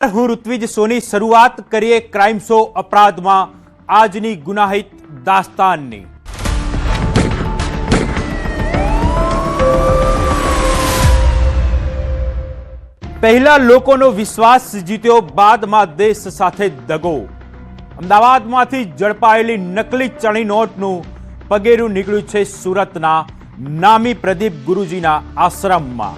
હું ઋત્વિજ સોની શરૂઆત કરીએ ક્રાઇમ શો અપરાધમાં આજની ગુનાહિત દાસ્તાનની। પહેલા લોકોનો વિશ્વાસ જીત્યો, બાદમાં દેશ સાથે દગો। અમદાવાદમાંથી ઝડપાયેલી નકલી ચલણી નોટનું પગેરું નીકળ્યું છે સુરતના નામી પ્રદીપ ગુરુજીના આશ્રમમાં।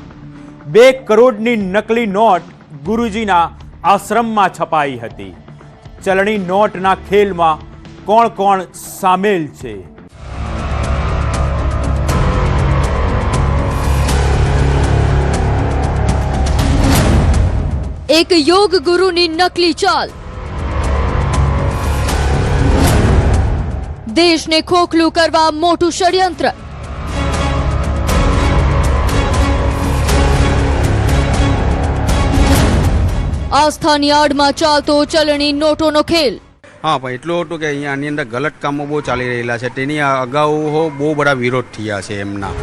2 કરોડની નકલી નોટ ગુરુજીના આશ્રમમાં છપાઈ હતી। ચલણી નોટના ખેલમાં કોણ કોણ સામેલ છે? એક યોગ ગુરુની નકલી ચાલ, દેશને ખોખલું કરવા મોટું ષડયંત્ર। આસ્થાની આડમાં ચાલતો ચલણી નોટોનો ખેલ। हाँ पण એટલું હતું કે અહીંયા આની અંદર ગલત કામો બહુ ચાલી રહેલા છે, તેની અગાઉ બહુ બધા વિરોધ થયા છે એમના।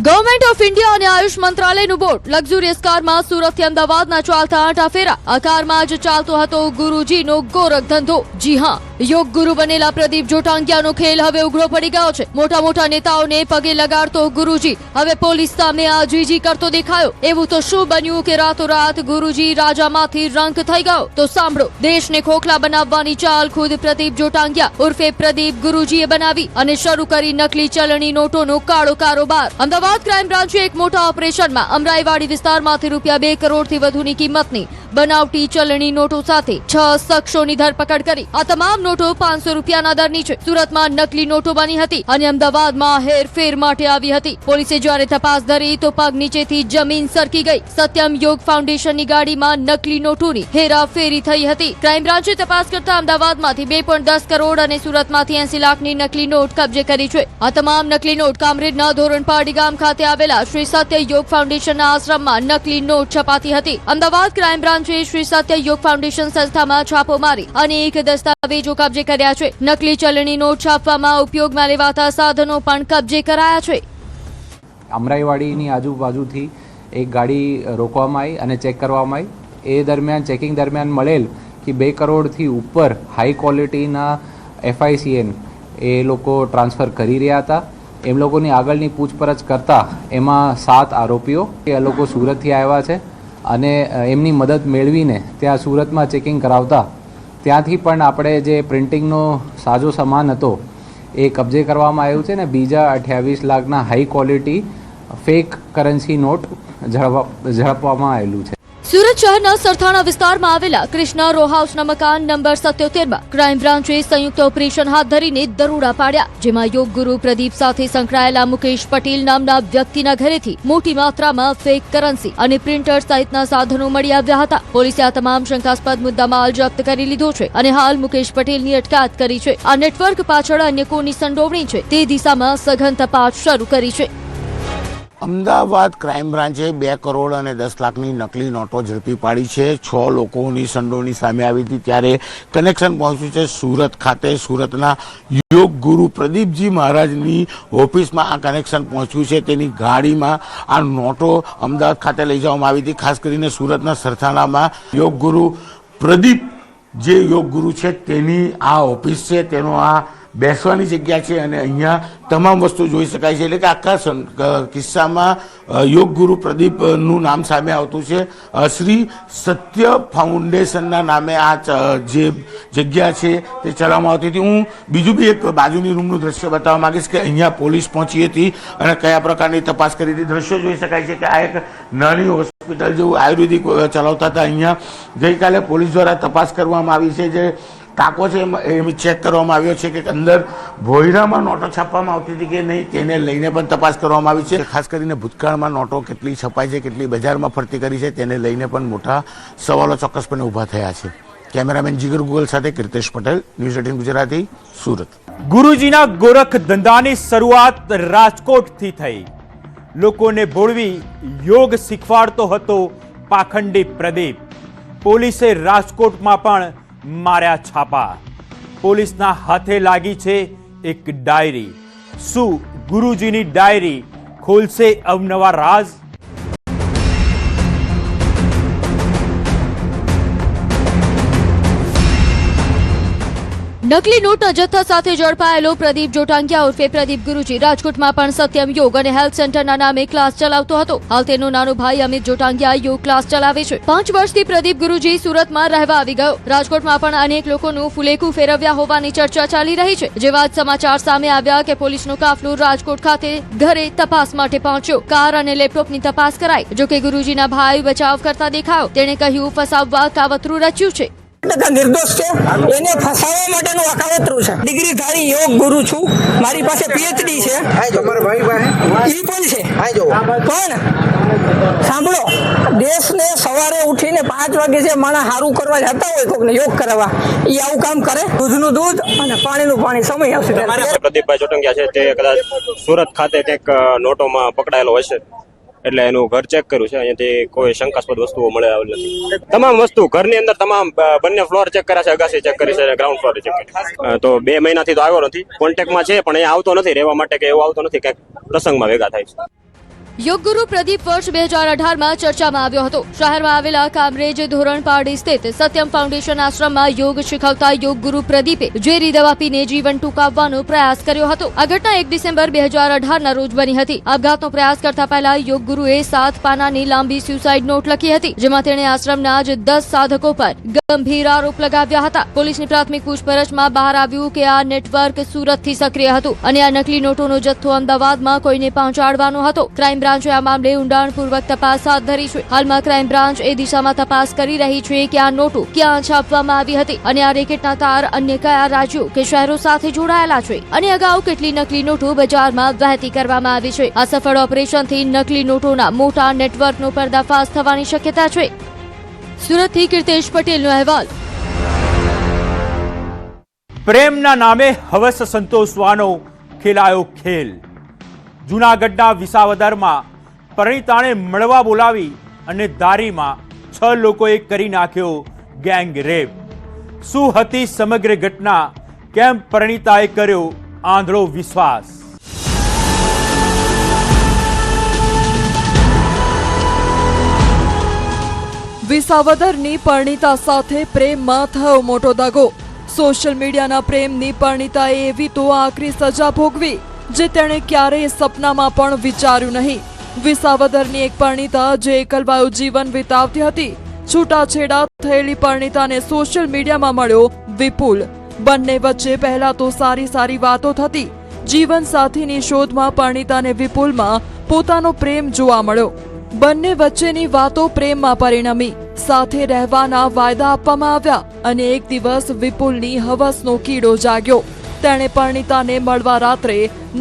ગવર્મેન્ટ ઓફ ઇન્ડિયા અને આયુષ મંત્રાલયનું બોર્ડ લક્ઝુરિયસ કારમાં સુરતથી અમદાવાદના ચાલતા આંટા ફેરા। આ કારમાં જ ચાલતો હતો ગુરુજીનો ગોરખ ધંધો। જી હા, યોગ ગુરુ બનેલા પ્રદીપ જોટાંગિયાનો ખેલ હવે ઉઘડો પડી ગયો છે। મોટા મોટા નેતાઓને પગે લગાડતો ગુરુજી હવે પોલીસ સામે આ જીજી કરતો દેખાયો। એવું તો શું બન્યું કે રાતોરાત ગુરુજી રાજામાંથી રંક થઈ ગયો? તો સાંભળો, દેશને ખોખલા બનાવવાની ચાલ ખુદ પ્રદીપ જોટાંગિયા ઉર્ફે પ્રદીપ ગુરુજીએ બનાવી અને શરૂ કરી નકલી ચલણી નોટોનો કાળો કારોબાર। અમદાવાદ ક્રાઇમ બ્રાન્ચે એક મોટા ઓપરેશનમાં અમરાઈવાડી વિસ્તારમાંથી રૂપિયા 2 કરોડથી વધુની કિંમતની બનાવટી ચલણી નોટો સાથે 6 શખ્સોની ધરપકડ કરી। આ તમામ નોટો 500 રૂપિયાના દરની છે। સુરતમાં નકલી નોટો બની હતી અને અમદાવાદમાં હેરફેર માટે આવી હતી। પોલીસે જ્યારે તપાસ ધરી તો પગ નીચેથી જમીન સરકી ગઈ। સત્યમ યોગ ફાઉન્ડેશનની ગાડીમાં નકલી નોટોની હેરાફેરી થઈ હતી। ક્રાઇમ બ્રાન્ચે તપાસ કરતા અમદાવાદમાંથી 2.10 કરોડ અને સુરતમાંથી 80 લાખની નકલી નોટ કબજે કરી છે। આ તમામ નકલી નોટ કામરેજના ધોરણપાડી ગામ ખાતે આવેલા શ્રી સત્ય યોગ ફાઉન્ડેશનના આશ્રમમાં નકલી નોટ છપાતી હતી। અમદાવાદ ક્રાઇમ બ્રાન્ચે શ્રી સત્ય યોગ ફાઉન્ડેશન સંસ્થામાં છાપો મારી અનેક દસ્તાવેજો કબજે કર્યા છે। નકલી ચલણી નોટ છાપવામાં ઉપયોગમાં લેવાતા સાધનો પણ કબજે કરાયા છે। અમરાઈવાડીની આજુબાજુથી એક ગાડી રોકવામાં આવી અને ચેક કરવામાં આવી। એ દરમિયાન ચેકિંગ દરમિયાન મળેલ કે 2 કરોડથી ઉપર હાઈ ક્વોલિટીના FICN એ લોકો ટ્રાન્સફર કરી રહ્યા હતા। એમ લોકોની આગળની પૂછપરછ કરતા એમાં 7 આરોપીઓ એ લોકો સુરતથી આવ્યા છે અને એમની મદદ મેળવીને ત્યાં સુરતમાં ચેકિંગ કરાવતા ત્યાંથી પણ આપણે જે પ્રિન્ટિંગનો સાજો સામાન હતો એ કબજે કરવામાં આવ્યું છે ને બીજા 28 લાખના high quality fake currency note ઝડપવામાં આવેલું છે। સુરત શહેરના સરથાણા વિસ્તારમાં આવેલા કૃષ્ણા રો હાઉસના મકાન નંબર 77માં ક્રાઇમ બ્રાન્ચે સંયુક્ત ઓપરેશન હાથ ધરીને દરોડા પાડ્યા, જેમાં યોગ ગુરુ પ્રદીપ સાથે સંકળાયેલા મુકેશ પટેલ નામના વ્યક્તિના ઘરેથી મોટી માત્રામાં ફેક કરન્સી અને પ્રિન્ટર સહિતના સાધનો મળી આવ્યા હતા। પોલીસે આ તમામ શંકાસ્પદ મુદ્દામાલ જપ્ત કરી લીધો છે અને હાલ મુકેશ પટેલની અટકાયત કરી છે। આ નેટવર્ક પાછળ અન્ય કોની સંડોવણી છે તે દિશામાં સઘન તપાસ શરૂ કરી છે। અમદાવાદ ક્રાઇમ બ્રાન્ચે 2 કરોડ અને 10 લાખની નકલી નોટો ઝડપી પાડી છે। 6 લોકોની સંડોવણી સામે આવી હતી ત્યારે કનેક્શન પહોંચ્યું છે સુરત ખાતે। સુરતના યોગ ગુરુ પ્રદીપજી મહારાજની ઓફિસમાં આ કનેક્શન પહોંચ્યું છે। તેની ગાડીમાં આ નોટો અમદાવાદ ખાતે લઈ જવામાં આવી હતી। ખાસ કરીને સુરતના સરથાણામાં યોગ ગુરુ પ્રદીપ જે યોગ ગુરુ છે તેની આ ઓફિસ છે, તેનો આ બેસવાની જગ્યા છે અને અહીંયા તમામ વસ્તુ જોઈ શકાય છે। એટલે કે આખા કિસ્સામાં યોગ ગુરુ પ્રદીપનું નામ સામે આવતું છે। શ્રી સત્ય ફાઉન્ડેશનના નામે આ જે જગ્યા છે તે ચલાવવામાં આવતી હતી। હું બીજું બી એક બાજુની રૂમનું દ્રશ્ય બતાવવા માંગીશ કે અહીંયા પોલીસ પહોંચી હતી અને કયા પ્રકારની તપાસ કરી હતી। દ્રશ્યો જોઈ શકાય છે કે આ એક નાની હોસ્પિટલ જેવું આયુર્વેદિક ચલાવતા હતા। અહીંયા ગઈકાલે પોલીસ દ્વારા તપાસ કરવામાં આવી છે। જે ટાંકો છે એ ચેક કરવામાં આવ્યો છે કે અંદર ભોયરામાં નોટો છાપવામાં આવતી હતી કે નહીં, તેને લઈને પણ તપાસ કરવામાં આવી છે। ખાસ કરીને ભૂતકાળમાં નોટો કેટલી છપાય છે, કેટલી બજારમાં ફરતી કરી છે, તેને લઈને પણ મોટા સવાલો ચોક્કસપણે ઊભા થયા છે। કેમેરામેન જીગર ગુગલ સાથે કીર્તેશ પટેલ, ન્યૂઝ 18 ગુજરાતી, સુરત। ગુરુજીના ગોરખ ધંધાની શરૂઆત રાજકોટથી થઈ। લોકોને ભોળવી યોગ શીખવાડતો હતો પાખંડી પ્રદીપ। પોલીસે રાજકોટમાં પણ માર્યા છાપા। પોલીસના હાથે લાગી છે એક ડાયરી। શું ગુરુજીની ડાયરી ખોલશે અવનવા રાજ? નકલી નોટના જથ્થા સાથે ઝડપાયેલો પ્રદીપ જોટાંગિયા ઉર્ફે પ્રદીપ ગુરુજી રાજકોટમાં પણ સત્યમ યોગ અને હેલ્થ સેન્ટરના નામે ક્લાસ ચલાવતો હતો. હાલ તેનો નાનો ભાઈ અમિત જોટાંગિયા યોગ ક્લાસ ચલાવે છે. 5 વર્ષથી પ્રદીપ ગુરુજી સુરતમાં રહેવા આવી ગયો. રાજકોટમાં પણ અનેક લોકોનું ફુલેકું ફેરવ્યા હોવાની ચર્ચા ચાલી રહી છે. જેવા જ સમાચાર સામે આવ્યા કે પોલીસનો કાફલો રાજકોટ ખાતે ઘરે તપાસ માટે પહોંચ્યો. કાર અને લેપટોપની તપાસ કરાઈ. જોકે ગુરુજીના ભાઈ બચાવ કરતા દેખાયો. તેણે કહ્યું ફસાવવા કાવતરું રચ્યું છે. નિર્દોષ છે, એને ફસાવવા માટેનું આ કાવતરું છે. ડિગ્રીધારી યોગ ગુરુ છું, મારી પાસે પીએચડી છે, ઈ પણ છે. પણ સાંભળો, દેશને સવારે ઉઠીને 5 વાગે જે માણસ સારું કરવા જતા હોય કોકને યોગ કરાવવા, ઈ આવું કામ કરે. દૂધનું દૂધ અને પાણીનું પાણી સમય આવશે. પ્રદીપભાઈ જોટંગિયા છે તે કદાચ સુરત ખાતે કંઈક નોટોમાં પકડાયેલો હશે, એટલે એનું ઘર ચેક કર્યું છે. અહીંયાથી કોઈ શંકાસ્પદ વસ્તુઓ મળે આવેલ નથી. તમામ વસ્તુ ઘરની અંદર તમામ બંને ફ્લોર ચેક કર્યા છે, અગાસી ચેક કરી છે, ગ્રાઉન્ડ ફ્લોર ચેક કરી. તો 2 મહિનાથી તો આવ્યો નથી. કોન્ટેક્ટમાં છે પણ અહીંયા આવતો નથી રહેવા માટે, કે એવું આવતો નથી, કંઈક પ્રસંગમાં ભેગા થાય છે. યોગ ગુરુ પ્રદીપ વર્ષ 2018માં ચર્ચામાં આવ્યો હતો. શહેરમાં આવેલા કામરેજ ધોરણપાડી સ્થિત સત્યમ ફાઉન્ડેશન આશ્રમમાં યોગ શીખવતા યોગ ગુરુ પ્રદીપે ઝેરી દવા પીને જીવન ટૂંકાવવાનો પ્રયાસ કર્યો હતો. આ ઘટના 1 ડિસેમ્બર 2018ના રોજ બની હતી. આપઘાતનો પ્રયાસ કરતા પહેલા યોગ ગુરુએ 7 પાનાની લાંબી સ્યુસાઇડ નોટ લખી હતી, જેમાં તેણે આશ્રમના જ 10 સાધકો પર ગંભીર આરોપ લગાવ્યા હતા. પોલીસની પ્રાથમિક પૂછપરછમાં બહાર આવ્યું કે આ નેટવર્ક સુરતથી સક્રિય હતું અને આ નકલી નોટોનો જથ્થો અમદાવાદમાં કોઈને પહોંચાડવાનો હતો. ક્રાઇમ બ્રાન્ચે આ મામલે ઊંડાણપૂર્વક તપાસ હાથ ધરી છે. હાલમાં ક્રાઇમ બ્રાન્ચ એ દિશામાં તપાસ કરી રહી છે કે આ નોટો ક્યાં છાપવામાં આવી હતી અને આ રેકેટના તાર અન્ય કયા રાજ્યો કે શહેરો સાથે જોડાયેલા છે અને અગાઉ કેટલી નકલી નોટો બજારમાં વહેતી કરવામાં આવી છે. આ સફળ ઓપરેશનથી નકલી નોટોના મોટા નેટવર્કનો પર્દાફાશ થવાની શક્યતા છે. સુરતથી કીર્તેશ પટેલનો અહેવાલ. પ્રેમના નામે હવસ સંતોષવાનો ખેલાયો ખેલ. જૂનાગઢના વિસાવદરમાં પરિણીતાને મળવા બોલાવી અને દારીમાં 6 લોકોએ કરી નાખ્યો ગેંગ રેપ. શું હતી સમગ્ર ઘટના? કેમ પરિણીતાએ કર્યો આંધળો વિશ્વાસ? વિસાવદરની પરિણીતા સાથે પ્રેમમાં થયો મોટો દગો. સોશિયલ મીડિયાના પ્રેમની પરિણીતાએ એવી તો આકરી સજા ભોગવી જે તેણે ક્યારેય સપનામાં પણ વિચાર્યું નહીં. વિસાવદરની એક પરિણીતા જે એકલવાયુ જીવન વિતાવતી હતી, છૂટાછેડા થયેલી પરિણીતાને સોશિયલ મીડિયામાં મળ્યો વિપુલ. બંને વચ્ચે પહેલા તો સારી વાતો થતી. જીવન સાથીની શોધમાં પરિણીતાને વિપુલમાં પોતાનો પ્રેમ જોવા મળ્યો. બંને વચ્ચેની વાતો પ્રેમમાં પરિણમી. સાથે રહેવાના વાયદા આપવામાં આવ્યા અને એક દિવસ વિપુલની હવસનો કીડો જાગ્યો. તેણે પરિણીતાને મળવા રાત્રે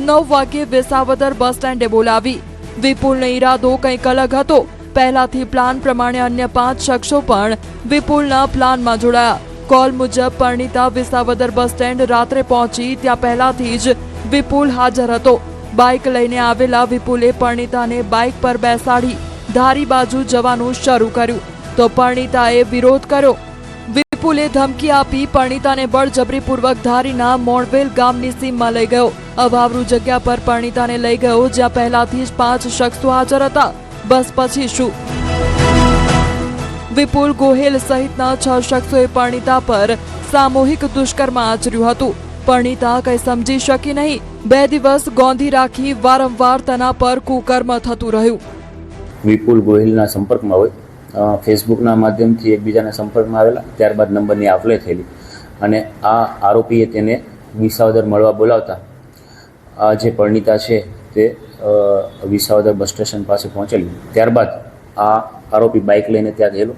9 વાગ્યે વિસાવદર બસ સ્ટેન્ડે બોલાવી. વિપુલનો ઈરાદો કંઈક અલગ હતો. પહેલાથી પ્લાન પ્રમાણે અન્ય 5 શખ્સો પણ વિપુલના પ્લાનમાં જોડાયા. કોલ મુજબ પરિણીતા વિસાવદર બસ સ્ટેન્ડ રાત્રે પહોંચી. ત્યાં પહેલાથી જ વિપુલ હાજર હતો. બાઇક લઈને આવેલા વિપુલે પરિણીતાને બાઇક પર બેસાડી ધારી બાજુ જવાનું શરૂ કર્યું તો પરિણીતાએ વિરોધ કર્યો. વિપુલે ધમકી આપી પરિણીતાને બળજબરીપૂર્વક ધારીના મોણવેલ ગામની સીમમાં લઈ ગયો. અભાવરૂ જગ્યા પર પરિણીતાને લઈ ગયો જ્યાં પહેલાથી જ 5 શખ્સો હાજર હતા. બસ પછી શું? વિપુલ ગોહેલ સહિતના 6 શખ્સોએ પરિણીતા પર સામૂહિક દુષ્કર્મ આચર્યું હતું. પરિણીતા કંઈ સમજી શકી નહીં. 2 દિવસ ગોંધી રાખી વારંવાર તેના પર કુકર્મ થતું રહ્યું. વિપુલ ગોહિલના સંપર્કમાં હોય, ફેસબુકના માધ્યમથી એકબીજાના સંપર્કમાં આવેલા, ત્યારબાદ નંબરની આપ-લે થયેલી અને આ આરોપીએ તેને વિસાવદર મળવા બોલાવતા આ જે પરિણીતા છે તે વિસાવદર બસ સ્ટેશન પાસે પહોંચેલી. ત્યારબાદ આ આરોપી બાઇક લઈને ત્યાં ગયેલો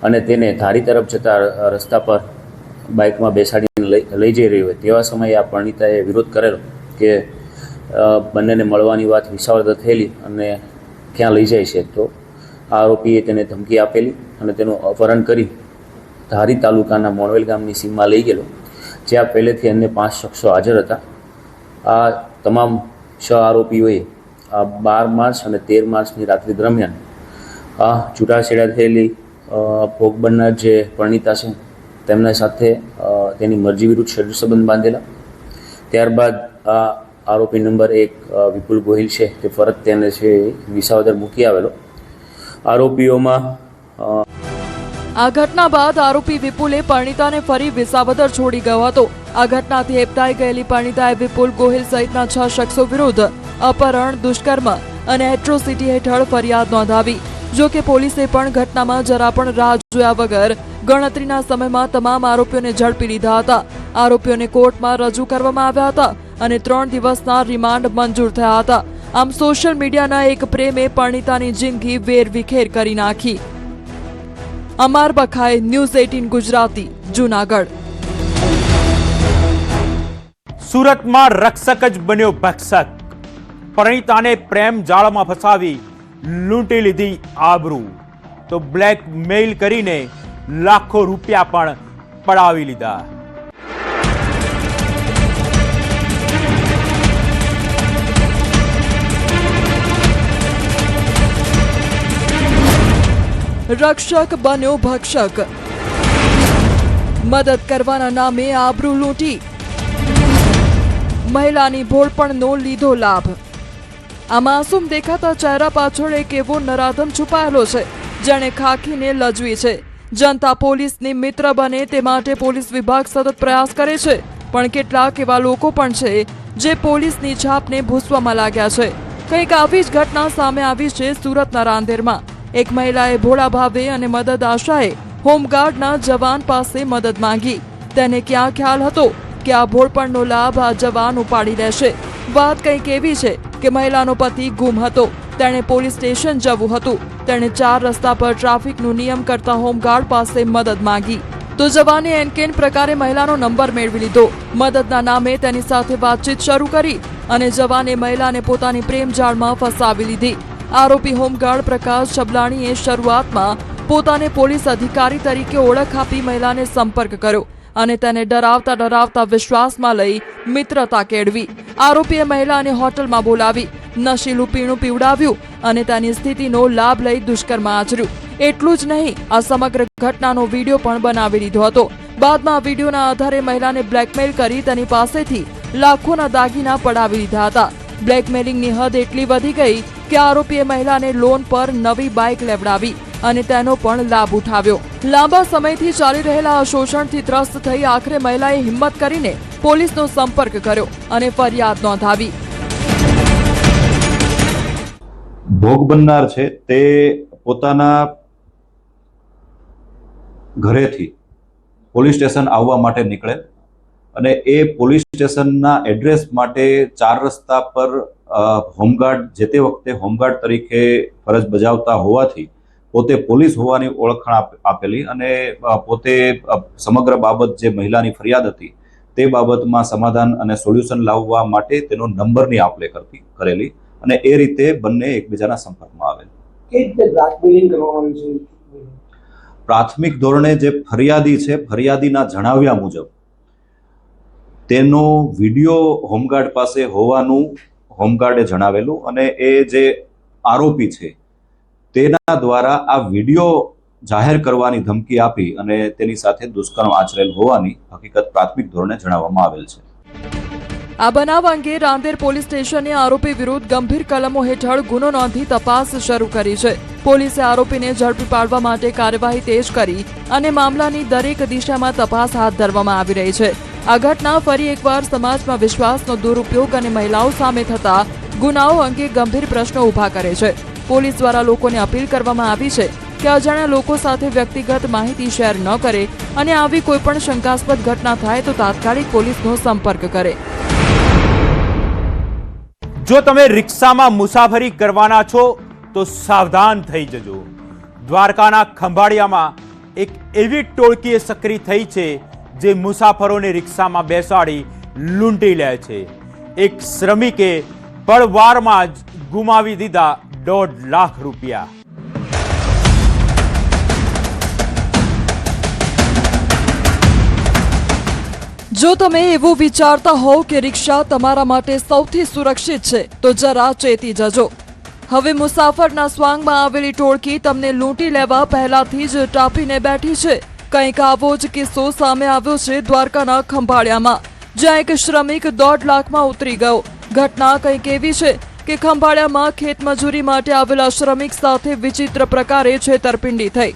અને તેને ધારી તરફ જતા રસ્તા પર બાઇકમાં બેસાડીને લઈ જઈ રહ્યો હોય તેવા સમયે આ પરિણીતાએ વિરોધ કરેલો કે બંનેને મળવાની વાત વિસાવદર થયેલી અને ક્યાં લઈ જાય છે. તો આરોપીએ તેને ધમકી આપેલી અને તેનું અપહરણ કરી ધારી તાલુકાના મોણવેલ ગામની સીમમાં લઈ ગયેલો, જ્યાં પહેલેથી અન્ય 5 શખ્સો હાજર હતા. આ તમામ 6 આરોપીઓએ 12 માર્ચ અને 13 માર્ચની રાત્રિ દરમિયાન આ છૂટાછેડા થયેલી ભોગ બનનાર જે પરિણીતા છે તેમના સાથે તેની મરજી વિરુદ્ધ શરીર સંબંધ બાંધેલા. ત્યારબાદ આ આરોપી નંબર 1 વિપુલ ગોહિલ છે તે ફરજ તેને છે વિસાવદર મૂકી આવેલો. આરોપીઓમાં આ ઘટના બાદ આરોપી વિપુલે પરિણીતાને ફરી વિસાવદર છોડી ગયો હતો. આ ઘટનાથી હેબતાઈ ગયેલી પરિણીતાએ વિપુલ ગોહિલ સહિતના 6 શખ્સો વિરુદ્ધ અપહરણ, દુષ્કર્મ અને એટ્રોસિટી હેઠળ ફરિયાદ નોંધાવી. જો કે પોલીસે પણ ઘટનામાં જરા પણ રાહ જોયા વગર ગણતરીના સમયમાં તમામ આરોપીઓને ઝડપી લીધા હતા. આરોપીઓને કોર્ટમાં રજૂ કરવામાં આવ્યા હતા અને 3 દિવસના રિમાન્ડ મંજૂર થયા હતા. આમ સોશિયલ મીડિયાના એક પ્રેમે પરિણીતાની જિંદગી વેરવિખેર કરી નાખી. અમાર બખાએ, ન્યૂઝ 18 ગુજરાતી, જૂનાગઢ. સુરતમાં રક્ષક જ બન્યો ભક્ષક. પરિણીતાને પ્રેમ જાળમાં ફસાવી લૂંટી લીધી આબરૂ. તો બ્લેકમેઇલ કરીને લાખો રૂપિયા પણ પડાવી લીધા. રક્ષક બન્યો ભક્ષક. મદદ કરવાના નામે આબરૂ લૂંટી. મહિલાની ભોળપણનો લીધો લાભ. આ માસૂમ દેખાતા ચહેરા પાછળ એક એવો નરાધમ છુપાયેલો છે જેણે ખાખીને લજવી છે. જનતા પોલીસની મિત્ર બને તે માટે પોલીસ વિભાગ સતત પ્રયાસ કરે છે, પણ કેટલાક એવા લોકો પણ છે જે પોલીસની છાપને ભૂસવામાં લાગ્યા છે. કંઈક આવી જ ઘટના સામે આવી છે સુરતના રાંદેરમાં. એક મહિલાએ ભોળા ભાવે અને મદદ આશાએ હોમગાર્ડના જવાન પાસે મદદ માંગી. તેને ક્યાં ખ્યાલ હતો કે આ ભોળપણનો લાભ આ જવાન ઉપાડી લેશે. વાત કંઈક એવી છે કે મહિલાનો પતિ ગુમ હતો. તેણે પોલીસ સ્ટેશન જવું હતું. તેણે 4 રસ્તા પર ટ્રાફિકનો નિયમ કરતા હોમગાર્ડ પાસે મદદ માંગી. તો જવાને એનકેન પ્રકારે મહિલાનો નંબર મેળવી લીધો. મદદના નામે તેની સાથે વાતચીત શરૂ કરી અને જવાને મહિલાને પોતાની પ્રેમ જાળમાં ફસાવી લીધી. આરોપી હોમગાર્ડ પ્રકાશ છબલાણીએ શરૂઆતમાં પોતાને પોલીસ અધિકારી તરીકે ઓળખ આપી મહિલાને સંપર્ક કર્યો અને તેને ડરાવતા વિશ્વાસમાં લઈ મિત્રતા કેળવી. આરોપીએ મહિલાને હોટલમાં બોલાવી, નશીલું પીણું પીવડાવ્યું અને તેની સ્થિતિનો લાભ લઈ દુષ્કર્મ આચર્યું. એટલું જ નહીં, આ સમગ્ર ઘટનાનો વિડીયો પણ બનાવી લીધો હતો. બાદમાં આ વિડીયોના આધારે મહિલાને બ્લેકમેલ કરી તેની પાસેથી લાખોના દાગીના પડાવી લીધા હતા. બ્લેકમેલિંગની હદ એટલી વધી ગઈ કે આરોપીએ મહિલાને લોન પર નવી બાઇક લેવડાવી અને તેનો પણ લાભ ઉઠાવ્યો. લાંબા સમયથી ચાલી રહેલા આ શોષણથી ત્રસ્ત થઈ આખરે મહિલાએ હિંમત કરીને પોલીસનો સંપર્ક કર્યો અને ફરિયાદ નોંધાવી. ભોગ બનનાર છે તે પોતાના ઘરેથી પોલીસ સ્ટેશન આવવા માટે નીકળે અને એ પોલીસ સ્ટેશનના એડ્રેસ માટે 4 રસ્તા પર હોમગાર્ડ જે તે વખતે હોમગાર્ડ તરીકે ફરજ બજાવતા હોવાથી પોતે પોલીસ હોવાની ઓળખાણ આપેલી અને પોતે સમગ્ર બાબત જે મહિલાની ફરિયાદ હતી તે બાબતમાં સમાધાન અને સોલ્યુશન લાવવા માટે તેનો નંબરની આપ-લે કરેલી અને એ રીતે બંને એકબીજાના સંપર્કમાં આવેલ. પ્રાથમિક ધોરણે જે ફરિયાદી છે, ફરિયાદીના જણાવ્યા મુજબ તેનો વિડીયો હોમગાર્ડ પાસે હોવાનું હોમગાર્ડે જણાવેલું અને એ જે આરોપી છે તેના દ્વારા આ વિડીયો જાહેર કરવાની ધમકી આપી અને તેની સાથે દુષ્કર્મ આચરેલ હોવાની હકીકત પ્રાથમિક ધોરણે જણાવવામાં આવેલ છે. આ બનાવ અંગે રાંદેર પોલીસ સ્ટેશને આરોપી વિરુદ્ધ ગંભીર કલમો હેઠળ ગુનો નોંધી તપાસ શરૂ કરી છે. પોલીસે આરોપીને ઝડપી પાડવા માટે કાર્યવાહી તેજ કરી અને મામલાની દરેક દિશામાં તપાસ હાથ ધરવામાં આવી રહી છે. આ ઘટના ફરી એકવાર સમાજમાં વિશ્વાસનો દુરુપયોગ અને મહિલાઓ સામે થતા ગુનાઓ અંગે ગંભીર પ્રશ્નો ઊભા કરે છે. પોલીસ દ્વારા લોકોને અપીલ કરવામાં આવી છે કે અજાણ્યા લોકો સાથે વ્યક્તિગત માહિતી શેર ન કરે અને આવી કોઈ પણ શંકાસ્પદ ઘટના થાય તો તાત્કાલિક પોલીસનો સંપર્ક કરે. જો તમે રિક્ષામાં મુસાફરી કરવાના છો તો સાવધાન થઈ જજો. દ્વારકાના ખંભાળિયામાં એક એવી ટોળકીએ સક્રિય થઈ છે જે મુસાફરોને રિક્ષામાં બેસાડી લૂંટી લે છે. એક શ્રમિકે પળવારમાં જ ગુમાવી દીધા 1.5 લાખ રૂપિયા. જો તમે એવું વિચારતા હોવ કે રિક્ષા તમારા માટે સૌથી સુરક્ષિત છે તો જરા ચેતી જજો. હવે મુસાફરના સ્વાંગમાં આવેલી ટોળકી તમને લૂંટી લેવા પહેલાથી જ ટાપીને બેઠી છે. કંઈક આવો જ કિસ્સો સામે આવ્યો છે દ્વારકાના ખંભાળિયામાં, જ્યાં એક શ્રમિક 1.5 લાખમાં ઉતરી ગયો. ઘટના કંઈક એવી છે કે ખંભાળિયામાં ખેતમજૂરી માટે આવેલા શ્રમિક સાથે વિચિત્ર પ્રકારે છેતરપિંડી થઈ.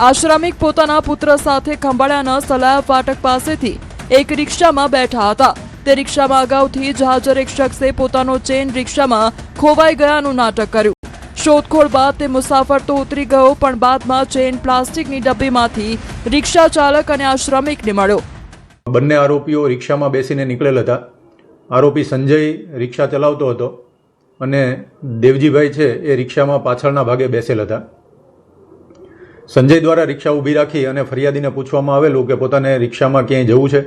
આ શ્રમિક પોતાના પુત્ર સાથે ખંભાળિયાના સલાયા ફાટક પાસેથી એક રિક્ષામાં બેઠા હતા. તે રિક્ષામાં અગાઉથી જ હાજર એક શખ્સે પોતાનો ચેન રિક્ષામાં ખોવાઈ ગયાનું નાટક કર્યું. શોધખોળ બાદ તે મુસાફર તો ઉતરી ગયો, પણ બાદમાં ચેન પ્લાસ્ટિકની ડબ્બીમાંથી રિક્ષા ચાલક અને આ શ્રમિકને મળ્યો. બંને આરોપીઓ રિક્ષામાં બેસીને નીકળેલ હતા. આરોપી સંજય રિક્ષા ચલાવતો હતો અને દેવજીભાઈ છે એ રિક્ષામાં પાછળના ભાગે બેસેલ હતા. સંજય દ્વારા રિક્ષા ઊભી રાખી અને ફરિયાદીને પૂછવામાં આવેલું કે પોતાને રિક્ષામાં ક્યાંય જવું છે,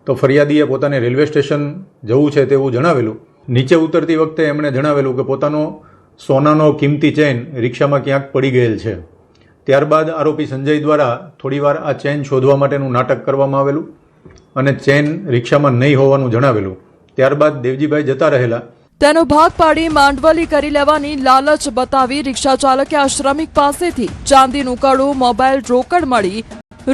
તો ફરિયાદીએ પોતાને રેલવે સ્ટેશન જવું છે તેવું જણાવેલું. નીચે ઉતરતી વખતે એમણે જણાવેલું કે પોતાનો સોનાનો કિંમતી ચેન રિક્ષામાં ક્યાંક પડી ગયેલ છે. ત્યારબાદ આરોપી સંજય દ્વારા થોડીવાર આ ચેન શોધવા માટેનું નાટક કરવામાં આવેલું અને ચેન રિક્ષામાં નહીં હોવાનું જણાવેલું. ત્યારબાદ દેવજીભાઈ જતા રહેલા. તેનો ભાગ પાડી માંડવલી કરી લેવાની લાલચ બતાવી રિક્ષા ચાલકે આ શ્રમિક પાસેથી ચાંદીનું કડું, મોબાઈલ, રોકડ મળી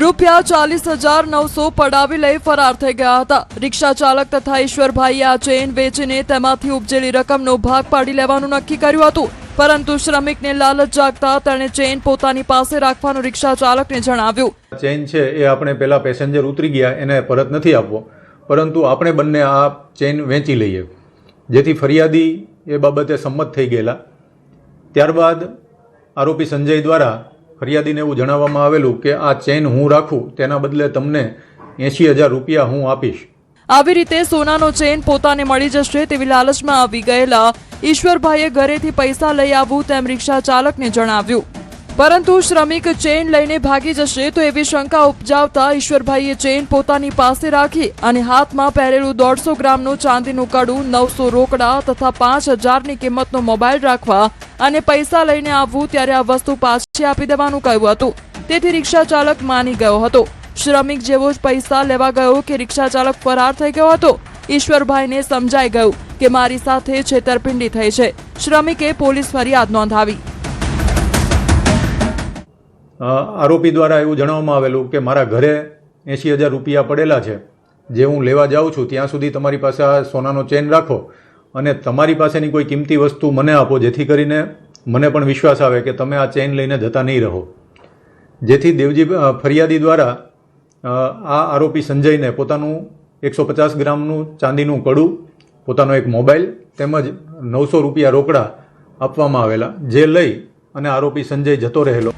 રૂપિયા 40,900 પડાવી લઈ ફરાર થઈ ગયા હતા. રિક્ષા ચાલક તથા ઈશ્વરભાઈએ આ ચેન વેચીને તેમાંથી ઉપજેલી રકમનો ભાગ પાડી લેવાનું નક્કી કર્યું હતું, પરંતુ શ્રમિકને લાલચ જાગતા તેણે ચેન પોતાની પાસે રાખવાનું રિક્ષા ચાલકને જણાવ્યું. ચેન છે એ આપણે પહેલા પેસેન્જર ઉતરી ગયા એને પરત નથી આપવો, પરંતુ આપણે બંને આ ચેન વેચી લઈએ, જેથી ફરિયાદી એ બાબતે સંમત થઈ ગયેલા. ત્યારબાદ આરોપી સંજય દ્વારા ફરિયાદીને એવું જણાવવામાં આવેલું કે આ ચેન હું રાખું તેના બદલે તમને 80,000 રૂપિયા હું આપીશ. આવી રીતે સોનાનો ચેન પોતાને મળી જશે તેવી લાલચમાં આવી ગયેલા ઈશ્વરભાઈએ ઘરેથી પૈસા લઈ આવવું તેમ રિક્ષા ચાલકને જણાવ્યું, પરંતુ શ્રમિક ચેન લઈને ભાગી જશે તો એવી શંકા ઉપજાવતા ઈશ્વરભાઈએ ચેન પોતાની પાસે રાખી અને હાથમાં પહેરેલું 150 ગ્રામનું ચાંદીનું કડું, 900 રોકડા તથા 5,000ની કિંમતનો મોબાઈલ રાખવા અને પૈસા લઈને આવવું, ત્યારે આ વસ્તુ પાછી આપી દેવાનું કહ્યું હતું. તેથી રિક્ષા ચાલક માની ગયો હતો. શ્રમિક જેવો જ પૈસા લેવા ગયો કે રિક્ષા ચાલક ફરાર થઈ ગયો હતો. ઈશ્વરભાઈને સમજાઈ ગયું કે મારી સાથે છેતરપિંડી થઈ છે. શ્રમિકે પોલીસ ફરિયાદ નોંધાવી. આરોપી દ્વારા એવું જણાવવામાં આવેલું કે મારા ઘરે 80,000 રૂપિયા પડેલા છે, જે હું લેવા જાઉં છું ત્યાં સુધી તમારી પાસે આ સોનાનો ચેન રાખો અને તમારી પાસેની કોઈ કિંમતી વસ્તુ મને આપો, જેથી કરીને મને પણ વિશ્વાસ આવે કે તમે આ ચેન લઈને જતા નહીં રહો. જેથી ફરિયાદી દ્વારા આ આરોપી સંજયને પોતાનું 150 ગ્રામનું ચાંદીનું કડું, પોતાનો એક મોબાઈલ તેમજ 900 રૂપિયા રોકડા આપવામાં આવેલા, જે લઈ અને આરોપી સંજય જતો રહેલો.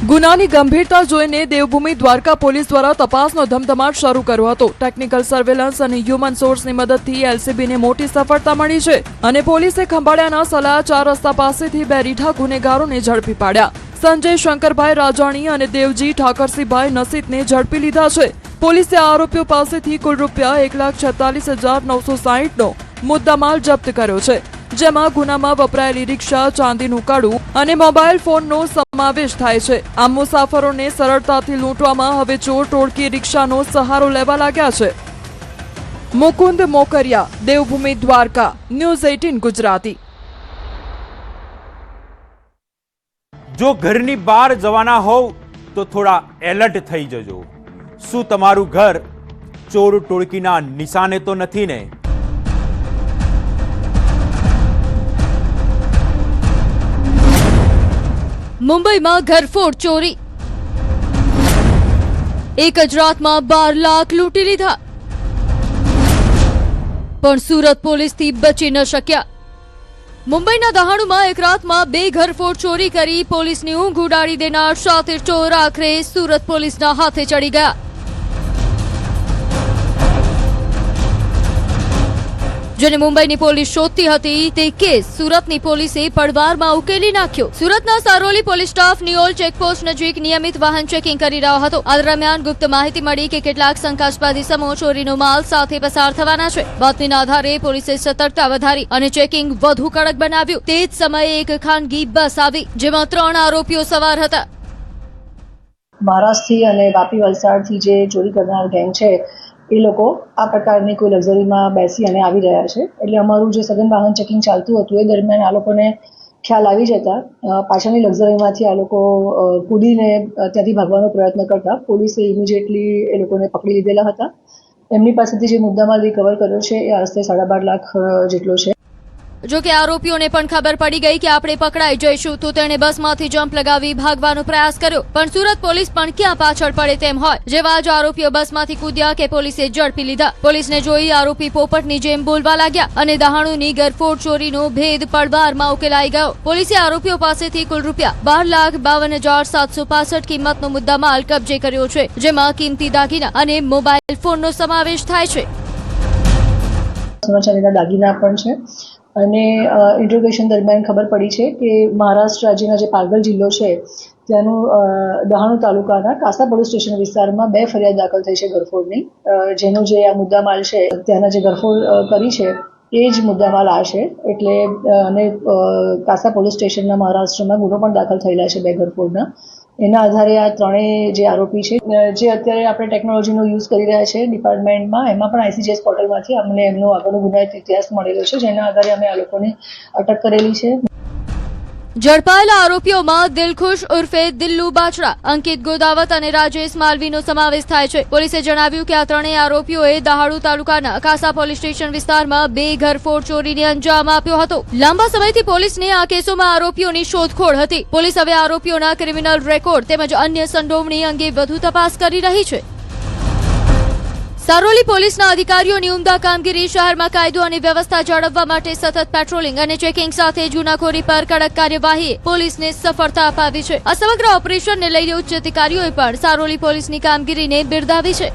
ગુનાની ગંભીરતા જોઈને દેવભૂમિ દ્વારકા પોલીસ દ્વારા તપાસનો ધમધમાટ શરૂ કર્યો હતો. ટેકનિકલ સર્વેલન્સ અને હ્યુમન સોર્સની મદદથી એલસીબીને મોટી સફળતા મળી છે અને પોલીસે ખંભાળિયાના સલાયા 4 રસ્તા પાસેથી 2 રીઢા ગુનેગારોને ઝડપી પાડ્યા. સંજય શંકરભાઈ રાજાણી અને દેવજી ઠાકરસિંહભાઈ નસીતને ઝડપી લીધા છે. પોલીસે આરોપીઓ પાસેથી કુલ રૂપિયા 1,46,960નો મુદ્દામાલ જપ્ત કર્યો છે, જેમાં ગુનામાં વપરાયેલી રિક્ષા, ચાંદીનું કડું અને મોબાઈલ ફોનનો સમાવેશ થાય છે. આમ મુસાફરોને સરળતાથી લૂંટવામાં હવે ચોર ટોળકી રિક્ષાનો સહારો લેવા લાગ્યા છે. મુકુંદ મોકરિયા, દેવભૂમિ દ્વારકા, ન્યૂઝ 18 ગુજરાતી. જો ઘરની બહાર જવાના હોવ તો થોડા એલર્ટ થઈ જજો. શું તમારું ઘર ચોર ટોળકીના નિશાને તો નથી ને? મુંબઈમાં ઘરફોડ ચોરી, એક જ રાતમાં 12 લાખ લૂંટી લીધા, પણ સુરત પોલીસથી બચી ન શક્યા. મુંબઈના દહાણુમાં એક રાતમાં 2 ઘરફોડ ચોરી કરી પોલીસની ઊંઘ ઉડાડી દેનાર શાતિર ચોર આખરે સુરત પોલીસના હાથે ચડી ગયા. જેને મુંબઈની પોલીસ શોધતી હતી તે કેસ સુરતની પોલીસે પળવારમાં ઉકેલી નાખ્યો. સુરતના Saroli police staff Niyol checkpost નજીક નિયમિત વાહન ચેકિંગ કરી રહ્યો હતો. આ દરમિયાન ગુપ્ત માહિતી મળી કે કેટલાક શંકાસ્પદ ઇસમો ચોરીનો માલ સાથે પસાર થવાના છે. બાતમીના આધારે પોલીસે સતર્કતા વધારી અને ચેકિંગ વધુ કડક બનાવ્યું. તે જ સમયે એક ખાનગી બસ આવી, જેમાં 3 આરોપીઓ સવાર હતા. મહારાષ્ટ્રથી અને વાપી વલસાડથી જે ચોરી કરનાર ગેંગ છે એ લોકો આ પ્રકારની કોઈ લક્ઝરીમાં બેસી અને આવી રહ્યા છે. એટલે અમારું જે સઘન વાહન ચેકિંગ ચાલતું હતું એ દરમિયાન આ લોકોને ખ્યાલ આવી જતા પાછળની લક્ઝરીમાંથી આ લોકો કૂદીને ત્યાંથી ભાગવાનો પ્રયત્ન કરતા પોલીસે ઇમિડિયેટલી એ લોકોને પકડી લીધેલા હતા. એમની પાસેથી જે મુદ્દામાલ રિકવર કર્યો છે એ આશરે 12.5 લાખ જેટલો છે. જો કે આરોપીઓને પણ ખબર પડી ગઈ કે આપણે પકડાઈ જઈશું, તો તેણે બસમાંથી જમ્પ લગાવી ભાગવાનો પ્રયાસ કર્યો, પણ સુરત પોલીસ પણ ક્યાં પાછળ પડે તેમ હોય. જેવા જ આરોપીઓ બસમાંથી કૂદ્યા કે પોલીસે ઝડપી લીધા. પોલીસને જોઈ આરોપી પોપટની જેમ બોલવા લાગ્યા અને દહાણુની ગરફોડ ચોરીનો ભેદ પડબારમાં ઉકેલાઈ ગયો. પોલીસે આરોપીઓ પાસેથી કુલ રૂપિયા 12,52,765 કિંમતનો મુદ્દામાલ કબજે કર્યો છે, જેમાં કિંમતી દાગીના અને મોબાઈલ ફોનનો સમાવેશ થાય છે. સોનાચાંદીના દાગીના પણ છે અને ઇન્ટ્રોગેશન દરમિયાન ખબર પડી છે કે મહારાષ્ટ્ર રાજ્યના જે પાલઘર જિલ્લો છે ત્યાંનું દહાણુ તાલુકાના કાસા પોલીસ સ્ટેશન વિસ્તારમાં 2 ફરિયાદ દાખલ થઈ છે ગરફોડની, જેનો જે આ મુદ્દામાલ છે ત્યાંના જે ગરફોડ કરી છે એ જ મુદ્દામાલ આ છે. એટલે અને કાસા પોલીસ સ્ટેશનના મહારાષ્ટ્રમાં ગુનો પણ દાખલ થયેલા છે 2 ગરફોડના. એના આધારે આ ત્રણેય જે આરોપી છે, જે અત્યારે આપણે ટેકનોલોજીનો યુઝ કરી રહ્યા છે ડિપાર્ટમેન્ટમાં, એમાં પણ ICGS પોર્ટલમાંથી અમને એમનો આગળનો ગુનાહિત ઇતિહાસ મળેલો છે, જેના આધારે અમે આ લોકોને અટક કરેલી છે. ઝડપાયેલા આરોપીઓમાં દિલખુશ ઉર્ફે દિલ્લુ બાચડા, અંકિત ગોદાવત અને રાજેશ માલવીનો સમાવેશ થાય છે. પોલીસે જણાવ્યું કે આ ત્રણેય આરોપીઓએ દહાણુ તાલુકાના કાસા પોલીસ સ્ટેશન વિસ્તારમાં 2 ઘરફોડ ચોરીને અંજામ આપ્યો હતો. લાંબા સમયથી પોલીસને આ કેસોમાં આરોપીઓની શોધખોળ હતી. પોલીસ હવે આરોપીઓના ક્રિમિનલ રેકોર્ડ તેમજ અન્ય સંડોવણી અંગે વધુ તપાસ કરી રહી છે. સારોલી પોલીસના અધિકારીઓની ઉમદા કામગીરી શહેરમાં કાયદો અને વ્યવસ્થા જાળવવા માટે સતત પેટ્રોલિંગ અને ચેકિંગ સાથે જૂનાખોરી પર કડક કાર્યવાહીએ પોલીસને સફળતા અપાવી છે. આ સમગ્ર ઓપરેશનને લઈને ઉચ્ચ અધિકારીઓએ પણ સારોલી પોલીસની કામગીરીને બિરદાવી છે.